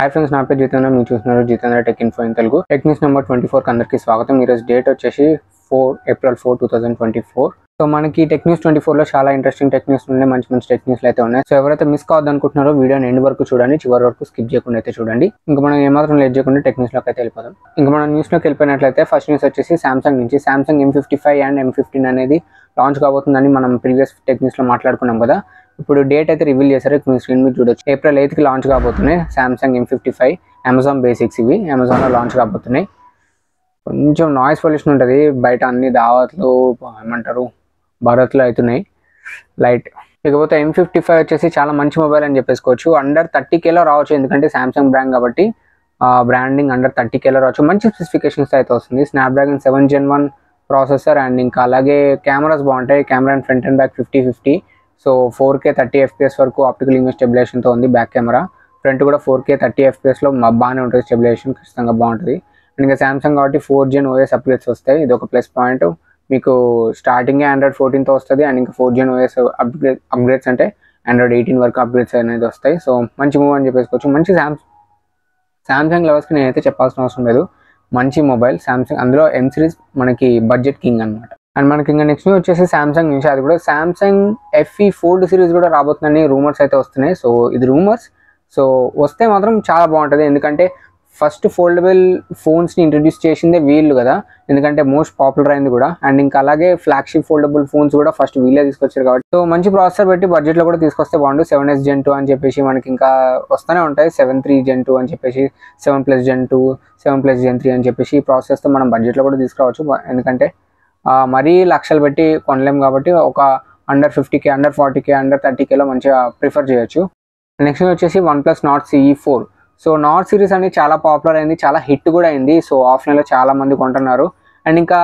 Hi friends, నా పేరు జితేంద్ర. మీరు చూస్తున్నారు Jitendra tech info in Telugu. Tech news number 24 అందరికీ స్వాగతం. ఈరోజు డేట్ వచ్చేసి April 4, 2024. సో మనకి టెక్ న్యూస్ 24లో చాలా ఇంట్రెస్టింగ్ టెక్ న్యూస్ ఉన్నాయి, మంచి మంచి టెక్ న్యూస్లు అయితే ఉన్నాయి. సో ఎవరైతే మిస్ కావద్దు అనుకుంటున్నారో వీడియోని ఎండ్ వరకు చూడండి, చివరి వరకు స్కిప్ చేయకుండా అయితే చూడండి. ఇంకా మనం ఏమాత్రం లేట్ చేయకుండా టెక్ న్యూస్లోకి అయితే వెళ్ళిపోదాం. ఇంకా మనం న్యూస్లోకి వెళ్ళిపోయినట్లయితే ఫస్ట్ న్యూస్ వచ్చేసి సామ్సంగ్ నుంచి సామ్సంగ్ M55 అండ్ M15 అనేది లాంచ్ కాబోతుందని మనం ప్రీవియస్ టెక్ న్యూస్లో మాట్లాడుకున్నాం కదా. ఇప్పుడు డేట్ అయితే రివీల్ చేశారు, మీ స్క్రీన్ మీద చూడొచ్చు. April 8కి లాంచ్ కాబోతున్నాయి సామ్సంగ్ M55. అమెజాన్ బేసిక్స్ ఇవి అమెజాన్లో లాంచ్ కాబోతున్నాయి. కొంచెం నాయిస్ పొల్యూషన్ ఉంటుంది బయట, అన్ని దావత్లు ఏమంటారు భారత్లో అవుతున్నాయి లైట్. ఇకపోతే M55 వచ్చేసి చాలా మంచి మొబైల్ అని చెప్పేసుకోవచ్చు. అండర్ 30Kలో రావచ్చు, ఎందుకంటే సామ్సంగ్ బ్రాండ్ కాబట్టి బ్రాండింగ్ అండర్ 30Kలో రావచ్చు. మంచి స్పెసిఫికేషన్స్ అయితే వస్తుంది. స్నాప్డ్రాగన్ 7 Gen 1 ప్రాసెసర్ అండ్ ఇంకా అలాగే కెమెరాస్ బాగుంటాయి. Camera and front and back 50-50. So 4K 30 FPS వరకు ఆప్టికల్ ఇమేజ్ స్టెబిలైజేషన్తో ఉంది బ్యాక్ కెమెరా. ఫ్రంట్ కూడా 4K 30 FPSలో బాగానే ఉంటుంది, స్టెబిలైజేషన్ ఖచ్చితంగా బాగుంటుంది. అండ్ ఇంకా సామ్సంగ్ కాబట్టి 4 Gen OS అప్గ్రేడ్స్ వస్తాయి, ఇది ఒక ప్లస్ పాయింట్. మీకు స్టార్టింగే Android 14తో వస్తుంది అండ్ ఇంకా 4 Gen OS అప్గ్రేడ్స్ అంటే Android 18 వరకు అప్గ్రేడ్స్ అనేది వస్తాయి. సో మంచి మూవ్ అని చెప్పేసుకోవచ్చు. మంచి సామ్సంగ్ లవర్స్కి నేనైతే చెప్పాల్సిన అవసరం లేదు, మంచి మొబైల్ సామ్సంగ్. అందులో M సిరీస్ మనకి బడ్జెట్ కింగ్ అనమాట. అండ్ మనకి ఇంకా నెక్స్ట్ వచ్చేసి సామ్సంగ్ నుంచి, అది కూడా సామ్సంగ్ FE ఫోల్డ్ సిరీస్ కూడా రాబోతుందని రూమర్స్ అయితే వస్తున్నాయి. సో ఇది రూమర్స్, సో వస్తే మాత్రం చాలా బాగుంటుంది. ఎందుకంటే ఫస్ట్ ఫోల్డబుల్ ఫోన్స్ని ఇంట్రడ్యూస్ చేసిందే వీళ్ళు కదా, ఎందుకంటే మోస్ట్ పాపులర్ అయింది కూడా. అండ్ ఇంకా అలాగే ఫ్లాగ్షిప్ ఫోల్డబుల్ ఫోన్స్ కూడా ఫస్ట్ వీళ్ళే తీసుకొచ్చారు కాబట్టి, సో మంచి ప్రాసెసర్ పెట్టి బడ్జెట్లో కూడా తీసుకొస్తే బాగుండు. 7S Gen 2 అని చెప్పేసి మనకి ఇంకా వస్తూనే ఉంటాయి. 7.3 Gen 2 అని చెప్పేసి 7+ Gen 2, 7+ Gen 3 అని చెప్పేసి ఈ ప్రాసెస్తో మనం బడ్జెట్లో కూడా తీసుకురావచ్చు. ఎందుకంటే మరీ లక్షలు పెట్టి కొనలేము కాబట్టి ఒక under 50K, under 40K, under 30Kలో మంచిగా ప్రిఫర్ చేయొచ్చు. నెక్స్ట్ వచ్చేసి OnePlus Nord CE 4. So Nord series అనేది చాలా పాపులర్ అయింది, చాలా హిట్ కూడా అయింది. సో ఆఫ్లైన్లో చాలా మంది కొంటున్నారు. అండ్ ఇంకా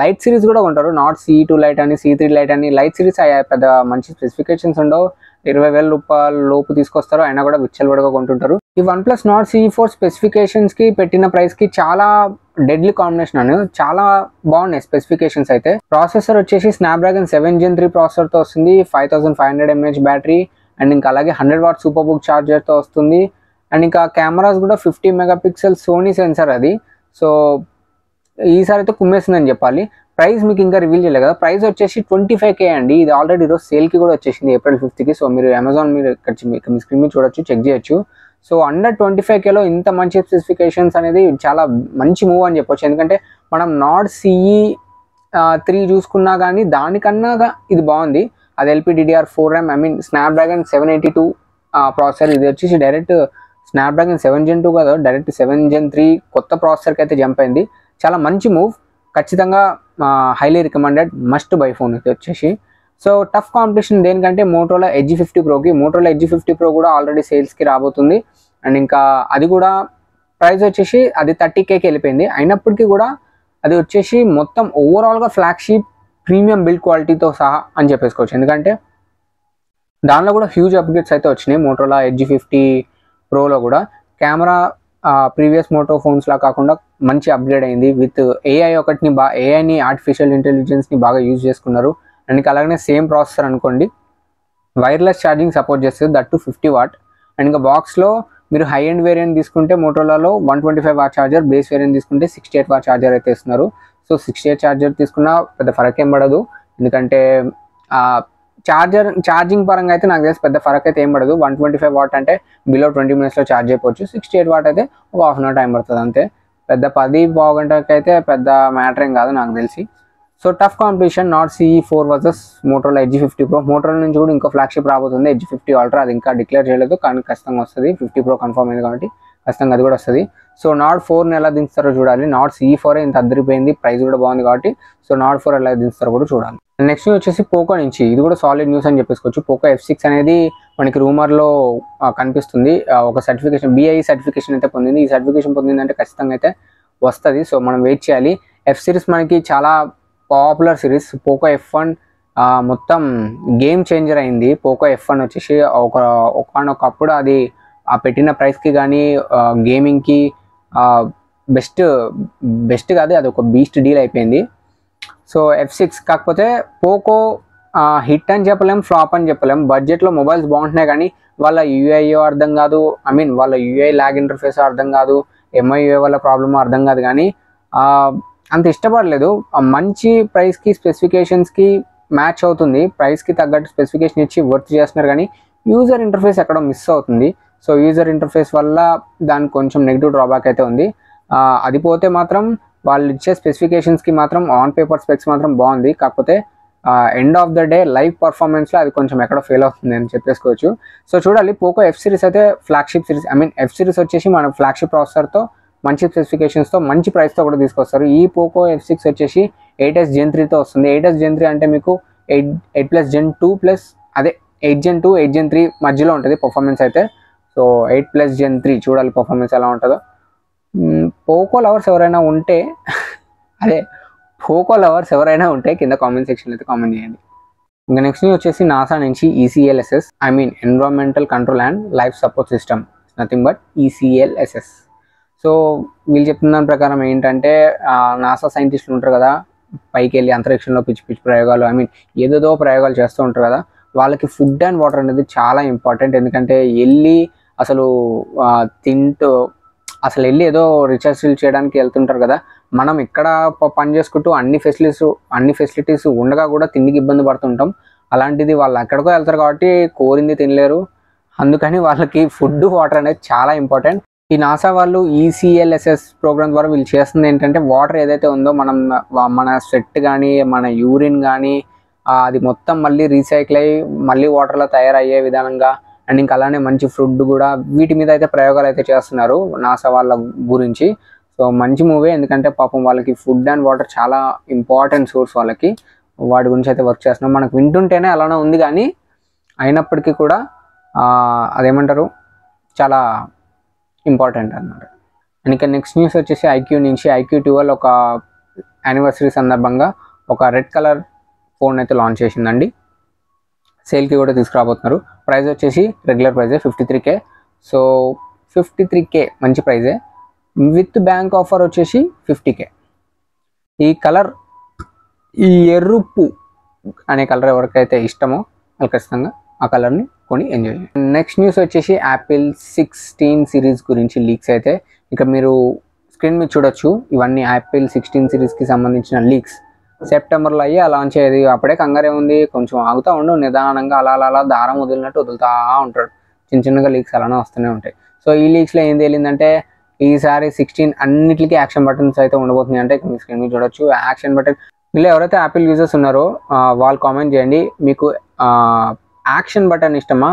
లైట్ సిరీస్ కూడా కొంటారు, Nord CE2 లైట్ అని, C3 లైట్ అని. లైట్ సిరీస్ పెద్ద మంచి స్పెసిఫికేషన్స్ ఉండవు, 20,000 రూపాయల లోపు తీసుకొస్తారు, అయినా కూడా విచ్చలవిడిగా కొంటుంటారు. ఈ OnePlus Nord CE 4 స్పెసిఫికేషన్స్కి పెట్టిన ప్రైస్కి చాలా డెడ్లీ కాంబినేషన్ అని, చాలా బాగున్నాయి స్పెసిఫికేషన్స్ అయితే. ప్రాసెసర్ వచ్చేసి స్నాప్డ్రాగన్ 7 Gen 3 ప్రాసెసర్తో వస్తుంది, 5500 mAh బ్యాటరీ అండ్ ఇంకా అలాగే 100W సూపర్ బుక్ ఛార్జర్తో వస్తుంది. అండ్ ఇంకా కెమెరాస్ కూడా 50 MP సోనీ సెన్సార్ అది. సో ఈసారి అయితే కుమ్మేస్తుందని చెప్పాలి. ప్రైస్ మీకు ఇంకా రివీల్ చేయలేదు కదా, ప్రైస్ వచ్చేసి 25K అండి. ఇది ఆల్రెడీ ఈరోజు సేల్కి కూడా వచ్చేసింది April 5కి. సో మీరు అమెజాన్ మీరు ఇక్కడ మీ స్క్రీన్ మీద చూడొచ్చు, చెక్ చేయొచ్చు. సో అండర్ 25Kలో ఇంత మంచి స్పెసిఫికేషన్స్ అనేది చాలా మంచి మూవ్ అని చెప్పొచ్చు. ఎందుకంటే మనం Nord CE 3 చూసుకున్నా కానీ దానికన్నా ఇది బాగుంది. అది LPDDR4 RAM, స్నాప్డ్రాగన్ 782 ప్రాసెసర్. ఇది వచ్చేసి డైరెక్ట్ స్నాప్డ్రాగన్ 7 Gen 2 కదా, డైరెక్ట్ 7 Gen 3 కొత్త ప్రాసెసర్కి అయితే జంప్ అయింది. చాలా మంచి మూవ్, ఖచ్చితంగా highly recommended, must by phone అయితే వచ్చేసి. సో టఫ్ కాంపిటీషన్ దేనికంటే మోటోలా Edge 50 Proకి. మోటోలా Edge 50 Pro కూడా ఆల్రెడీ సేల్స్కి రాబోతుంది. అండ్ ఇంకా అది కూడా ప్రైస్ వచ్చేసి అది 30Kకి వెళ్ళిపోయింది. అయినప్పటికీ కూడా అది వచ్చేసి మొత్తం ఓవరాల్గా ఫ్లాగ్షిప్ ప్రీమియం బిల్డ్ క్వాలిటీతో సహా అని చెప్పేసుకోవచ్చు. ఎందుకంటే దానిలో కూడా హ్యూజ్ అప్గ్రేడ్స్ అయితే వచ్చినాయి. మోటోలా Edge 50 Proలో కూడా కెమెరా ప్రీవియస్ మోటో ఫోన్స్లా కాకుండా మంచి అప్గ్రేడ్ అయింది. విత్ ఏఐని ఆర్టిఫిషియల్ ఇంటెలిజెన్స్ని బాగా యూజ్ చేసుకున్నారు. అండ్ ఇంకా అలాగే సేమ్ ప్రాసెసర్ అనుకోండి, వైర్లెస్ ఛార్జింగ్ సపోర్ట్ చేస్తుంది, దట్ టు 50W. అండ్ ఇంకా బాక్స్లో మీరు హై ఎండ్ వేరియంట్ తీసుకుంటే మోటోలాలో 125W ఛార్జర్, బేస్ వేరియంట్ తీసుకుంటే 68W ఛార్జర్ అయితే ఇస్తున్నారు. సో 68 ఛార్జర్ తీసుకున్నా పెద్ద ఫరక్ ఏం పడదు, ఎందుకంటే ఛార్జింగ్ పరంగా అయితే నాకు తెలిసి పెద్ద ఫరక్ అయితే ఏం పడదు. 125W అంటే బిలో 20 minutesలో ఛార్జ్ అయిపోవచ్చు. 68W అయితే ఒక హాఫ్ అన్ అవర్ టైం పడుతుంది అంతే. పెద్ద 10-15 గంటలకి అయితే పెద్ద మ్యాటర్ ఏం కాదు నాకు తెలిసి. So tough competition Nord CE 4 versus Motorola Edge 50 Pro. Motorola నుంచి కూడా ఇంకో ఫ్లాగ్షిప్ రాబోతుంది, Edge 50 Ultra. అది ఇంకా డిక్లేర్ చేయలేదు కానీ ఖచ్చితంగా వస్తుంది. 50 Pro కన్ఫర్మ్ అయింది కాబట్టి ఖచ్చితంగా అది కూడా వస్తుంది. సో Nord 4ని ఎలా దించుతారో చూడాలి. Nord CE 4 ఇంత అద్దరిపోయింది, ప్రైస్ కూడా బాగుంది కాబట్టి. సో Nord 4 ఎలా దించుతారో కూడా చూడాలి. నెక్స్ట్ వచ్చేసి పోకో నుంచి, ఇది కూడా సాలిడ్ న్యూస్ అని చెప్పేసుకోవచ్చు. పోకో F6 అనేది మనకి రూమర్లో కనిపిస్తుంది. ఒక సర్టిఫికేషన్, BIE సర్టిఫికేషన్ అయితే పొందింది. ఈ సర్టిఫికేషన్ పొందిందంటే ఖచ్చితంగా అయితే వస్తుంది. సో మనం వెయిట్ చేయాలి. F సిరీస్ మనకి చాలా పాపులర్ సిరీస్. పోకో F1 మొత్తం గేమ్ చేంజర్ అయింది. పోకో F1 వచ్చేసి ఒకనొకప్పుడు అది పెట్టిన ప్రైస్కి కానీ గేమింగ్కి బెస్ట్ కాదు, అది ఒక బీస్ట్ డీల్ అయిపోయింది. సో F6 కాకపోతే పోకో హిట్ అని చెప్పలేం, ఫ్లాప్ అని చెప్పలేం. బడ్జెట్లో మొబైల్స్ బాగుంటున్నాయి కానీ వాళ్ళ యూఐఓ అర్థం కాదు, ఐ మీన్ వాళ్ళ యూఐ ల్యాగ్ ఇంటర్ఫేస్ అర్థం కాదు, ఎంఐయూఐ వల్ల ప్రాబ్లమ్ అర్థం కాదు. కానీ అంత ఇష్టపడలేదు. మంచి ప్రైస్కి స్పెసిఫికేషన్స్కి మ్యాచ్ అవుతుంది, ప్రైస్కి తగ్గట్టు స్పెసిఫికేషన్ ఇచ్చి వర్క్ చేస్తున్నారు. కానీ యూజర్ ఇంటర్ఫేస్ ఎక్కడో మిస్ అవుతుంది. సో యూజర్ ఇంటర్ఫేస్ వల్ల దానికి కొంచెం నెగిటివ్ డ్రాబ్యాక్ అయితే ఉంది. అది పోతే మాత్రం వాళ్ళు ఇచ్చే స్పెసిఫికేషన్స్కి మాత్రం ఆన్ పేపర్ స్పెక్స్ మాత్రం బాగుంది. కాకపోతే end of the day live పర్ఫార్మెన్స్లో అది కొంచెం ఎక్కడో ఫెయిల్ అవుతుంది అని చెప్పేసుకోవచ్చు. సో చూడాలి, పోకో ఎఫ్ సిరీస్ అయితే flagship series, I mean F series వచ్చేసి మన ఫ్లాగ్షిప్ ప్రాసెసర్తో మంచి స్పెసిఫికేషన్స్తో మంచి ప్రైస్తో కూడా తీసుకొస్తారు. ఈ పోకో F6 వచ్చేసి 8s Gen 3తో వస్తుంది. 8s Gen 3 అంటే మీకు 8+ Gen 2 ప్లస్ అదే 8 Gen 2 8 Gen 3 మధ్యలో ఉంటుంది పర్ఫార్మెన్స్ అయితే. సో 8+ Gen 3 చూడాలి పర్ఫార్మెన్స్ ఎలా ఉంటుందో. పోకో లవర్స్ ఎవరైనా ఉంటే అదే పోకో లవర్స్ ఎవరైనా ఉంటే కింద కామెంట్ సెక్షన్లో అయితే కామెంట్ చేయండి. ఇంకా నెక్స్ట్ వచ్చేసి నాసా నుంచి ECLSS, I mean environmental control and life support system, nothing but ECLSS. So వీళ్ళు చెప్తున్న దాని ప్రకారం ఏంటంటే నాసా సైంటిస్టులు ఉంటారు కదా, పైకి వెళ్ళి అంతరిక్షంలో పిచ్చి పిచ్చి ప్రయోగాలు, ఐ మీన్ ఏదేదో ప్రయోగాలు చేస్తూ ఉంటారు కదా, వాళ్ళకి ఫుడ్ అండ్ వాటర్ అనేది చాలా ఇంపార్టెంట్. ఎందుకంటే వెళ్ళి అసలు తింటూ అసలు వెళ్ళి ఏదో రీసెర్చ్ చేయడానికి వెళ్తుంటారు కదా, మనం ఇక్కడ పని చేసుకుంటూ అన్ని ఫెసిలిటీస్ ఉండగా కూడా తిండికి ఇబ్బంది పడుతుంటాం. అలాంటిది వాళ్ళు ఎక్కడికో వెళ్తారు కాబట్టి కోరింది తినలేరు. అందుకని వాళ్ళకి ఫుడ్ వాటర్ అనేది చాలా ఇంపార్టెంట్. ఈ నాసా వాళ్ళు ECLSS ప్రోగ్రామ్ ద్వారా వీళ్ళు చేస్తుంది ఏంటంటే వాటర్ ఏదైతే ఉందో మన స్వెట్ కానీ మన యూరిన్ కానీ అది మొత్తం మళ్ళీ రీసైకిల్ అయ్యి మళ్ళీ వాటర్లో తయారయ్యే విధానంగా, అండ్ ఇంకా అలానే మంచి ఫుడ్ కూడా, వీటి మీద అయితే ప్రయోగాలు అయితే చేస్తున్నారు నాసా వాళ్ళ గురించి. సో మంచి మూవీ, ఎందుకంటే పాపం వాళ్ళకి ఫుడ్ అండ్ వాటర్ చాలా ఇంపార్టెంట్ సోర్స్ వాళ్ళకి. వాటి గురించి అయితే వర్క్ చేస్తున్నాం. మనకు వింటుంటేనే అలానే ఉంది కానీ అయినప్పటికీ కూడా అదేమంటారు చాలా ఇంపార్టెంట్ అన్నమాట. అండ్ ఇంకా నెక్స్ట్ న్యూస్ వచ్చేసి IQ నుంచి IQ 12 ఒక యానివర్సరీ సందర్భంగా ఒక రెడ్ కలర్ ఫోన్ అయితే లాంచ్ చేసిందండి. సేల్కి కూడా తీసుకురాబోతున్నారు. ప్రైస్ వచ్చేసి రెగ్యులర్ ప్రైజే 53K. సో 53K మంచి ప్రైజే. విత్ బ్యాంక్ ఆఫర్ వచ్చేసి 50K. ఈ కలర్, ఈ ఎరుపు అనే కలర్ ఎవరికైతే ఇష్టమో వాళ్ళు ఖచ్చితంగా ఆ కలర్ని కొని ఎంజాయ్ చేయండి. నెక్స్ట్ న్యూస్ వచ్చేసి యాపిల్ 16 సిరీస్ గురించి లీక్స్ అయితే ఇక మీరు స్క్రీన్ మీద చూడొచ్చు. ఇవన్నీ యాపిల్ 16 సిరీస్కి సంబంధించిన లీక్స్. సెప్టెంబర్లో అయ్యి లాంచ్ అయ్యేది. అప్పుడే కంగారే ఉంది, కొంచెం ఆగుతూ ఉండు, నిదానంగా అలా దారం వదిలినట్టు వదులుతూ ఉంటాడు. చిన్నగా లీక్స్ అలానే వస్తూనే ఉంటాయి. సో ఈ లీక్స్లో ఏం తేలిందంటే ఈసారి 16 అన్నిటికీ యాక్షన్ బటన్స్ అయితే ఉండబోతున్నాయి. అంటే మీ స్క్రీన్ మీద చూడొచ్చు యాక్షన్ బటన్. వీళ్ళు ఎవరైతే యాపిల్ యూజర్స్ ఉన్నారో వాళ్ళు కామెంట్ చేయండి, మీకు యాక్షన్ బటన్ ఇష్టమా,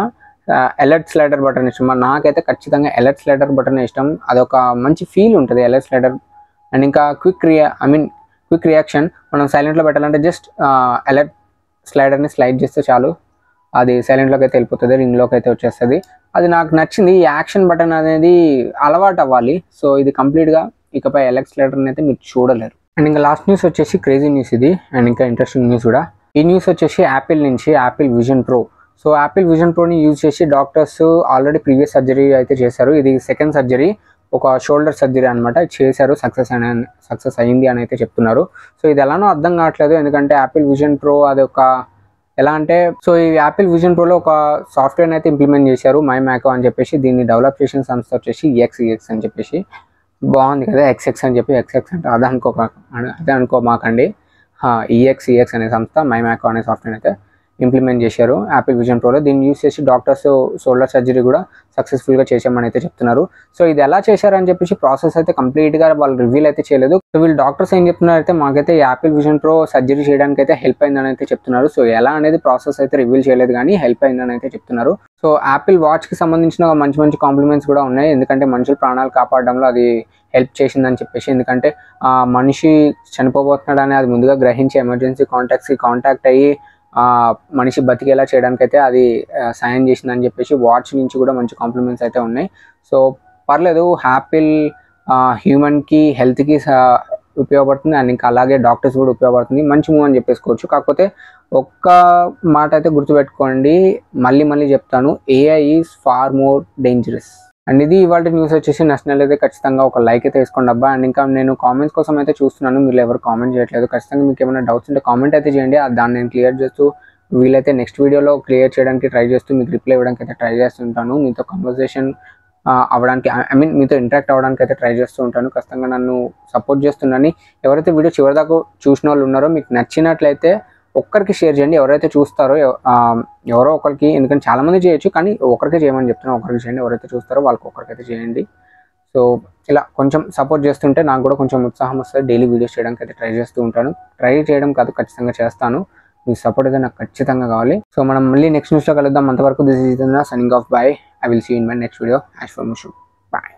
అలర్ట్ స్లైడర్ బటన్ ఇష్టమా? నాకైతే ఖచ్చితంగా అలర్ట్ స్లైడర్ బటన్ ఇష్టం. అదొక మంచి ఫీల్ ఉంటుంది అలర్ట్ స్లైడర్. అండ్ ఇంకా క్విక్ రియాక్షన్ మనం సైలెంట్లో పెట్టాలంటే జస్ట్ అలర్ట్ స్లైడర్ని స్లైడ్ చేస్తే చాలు, అది సైలెంట్లోకి అయితే వెళ్ళిపోతుంది, రింగ్లోకి అయితే వచ్చేస్తుంది. అది నాకు నచ్చింది. ఈ యాక్షన్ బటన్ అనేది అలవాటు అవ్వాలి. సో ఇది కంప్లీట్గా ఇకపై అలర్ట్ స్లైడర్ని అయితే మీరు చూడలేరు. అండ్ ఇంకా లాస్ట్ న్యూస్ వచ్చేసి క్రేజీ న్యూస్ ఇది, అండ్ ఇంకా ఇంట్రెస్టింగ్ న్యూస్ కూడా. ఈ న్యూస్ వచ్చేసి యాపిల్ నుంచి Apple Vision Pro. So Apple Vision ప్రోని యూజ్ చేసి డాక్టర్స్ ఆల్రెడీ ప్రీవియస్ సర్జరీ అయితే చేశారు. ఇది సెకండ్ సర్జరీ, ఒక షోల్డర్ సర్జరీ అనమాట. చేశారు, సక్సెస్ అయింది అని అయితే చెప్తున్నారు. సో ఇది ఎలానో అర్థం కావట్లేదు, ఎందుకంటే యాపిల్ విజన్ ప్రో అది ఒక ఎలా అంటే, సో ఈ యాపిల్ విజన్ ప్రోలో ఒక సాఫ్ట్వేర్ అయితే ఇంప్లిమెంట్ చేశారు, మై మ్యాకో అని చెప్పేసి. దీన్ని డెవలప్ చేసిన సంస్థ వచ్చేసి ఎక్స్ అని చెప్పేసి. బాగుంది కదా, XX అని చెప్పి, XX అంటే అదే అనుకోమాకండి. EX అనే సంస్థ మై మ్యాకో అనే సాఫ్ట్వేర్ అయితే ఇంప్లిమెంట్ చేశారు యాపిల్ విజన్ ప్రోలో. దీన్ని యూజ్ చేసి డాక్టర్స్ షోల్డర్ సర్జరీ కూడా సక్సెస్ఫుల్గా చేసామని అయితే చెప్తున్నారు. సో ఇది ఎలా చేశారని చెప్పేసి ప్రాసెస్ అయితే కంప్లీట్గా వాళ్ళు రివీల్ అయితే చేయలేదు. సో వీళ్ళు డాక్టర్స్ ఏం చెప్తున్నారు అయితే, మాకైతే యాపిల్ విజన్ ప్రో సర్జరీ చేయడానికి అయితే హెల్ప్ అయిందని అయితే చెప్తున్నారు. సో ఎలా అనేది ప్రాసెస్ అయితే రివీల్ చేయలేదు కానీ హెల్ప్ అయిందని అయితే చెప్తున్నారు. సో యాపిల్ వాచ్కి సంబంధించిన మంచి కాంప్లిమెంట్స్ కూడా ఉన్నాయి, ఎందుకంటే మనుషుల ప్రాణాలు కాపాడడంలో అది హెల్ప్ చేసిందని చెప్పేసి. ఎందుకంటే మనిషి చనిపోబోతున్నాడని అది ముందుగా గ్రహించి ఎమర్జెన్సీ కాంటాక్ట్ అయ్యి మనిషి బతికేలా చేయడానికి అయితే అది సాయం చేసిందని చెప్పేసి వాచ్ నుంచి కూడా మంచి కాంప్లిమెంట్స్ అయితే ఉన్నాయి. సో పర్లేదు, యాపిల్ హ్యూమన్కి హెల్త్కి ఉపయోగపడుతుంది, అండ్ ఇంకా అలాగే డాక్టర్స్ కూడా ఉపయోగపడుతుంది. మంచి మూవ్ అని చెప్పేసుకోవచ్చు. కాకపోతే ఒక్క మాట అయితే గుర్తుపెట్టుకోండి, మళ్ళీ చెప్తాను, AI is far more dangerous. And ఇది ఇవాళ న్యూస్ వచ్చేసి. నచ్చినట్లయితే ఖచ్చితంగా ఒక లైక్ అయితే వేసుకోండి అబ్బా. అండ్ ఇంకా నేను కామెంట్స్ కోసం అయితే చూస్తున్నాను, మీరు ఎవరు కామెంట్ చేయట్లేదు. ఖచ్చితంగా మీకు ఏమైనా డౌట్స్ ఉంటే కామెంట్ అయితే చేయండి, దాన్ని నేను క్లియర్ చేస్తూ వీలైతే నెక్స్ట్ వీడియోలో క్లియర్ చేయడానికి ట్రై చేస్తూ మీకు రిప్లై ఇవ్వడానికి అయితే ట్రై చేస్తుంటాను. మీతో కన్వర్జేషన్ అవ్వడానికి మీతో ఇంటరాక్ట్ అవ్వడానికి అయితే ట్రై చేస్తూ ఉంటాను. ఖచ్చితంగా నన్ను సపోర్ట్ చేస్తున్నాను. ఎవరైతే వీడియో చివరిదాకా చూసిన వాళ్ళు ఉన్నారో మీకు నచ్చినట్లయితే ఒక్కరికి షేర్ చేయండి. ఎవరైతే చూస్తారో ఎవరో ఒకరికి, ఎందుకంటే చాలామంది చేయొచ్చు కానీ ఒకరికే చేయమని చెప్తున్నాను. ఒకరికి చేయండి. ఎవరైతే చూస్తారో వాళ్ళకి ఒకరికైతే చేయండి. సో ఇలా కొంచెం సపోర్ట్ చేస్తుంటే నాకు కూడా కొంచెం ఉత్సాహం వస్తుంది. డైలీ వీడియోస్ చేయడానికి అయితే ట్రై చేస్తూ ఉంటాను. ట్రై చేయడం కాదు, ఖచ్చితంగా చేస్తాను. మీ సపోర్ట్ అయితే నాకు ఖచ్చితంగా కావాలి. సో మనం మళ్ళీ నెక్స్ట్ న్యూస్లో కలుద్దాం. అంతవరకు this is Jitendra signing off. By. I will see you in my next video. As for Mushu. Bye.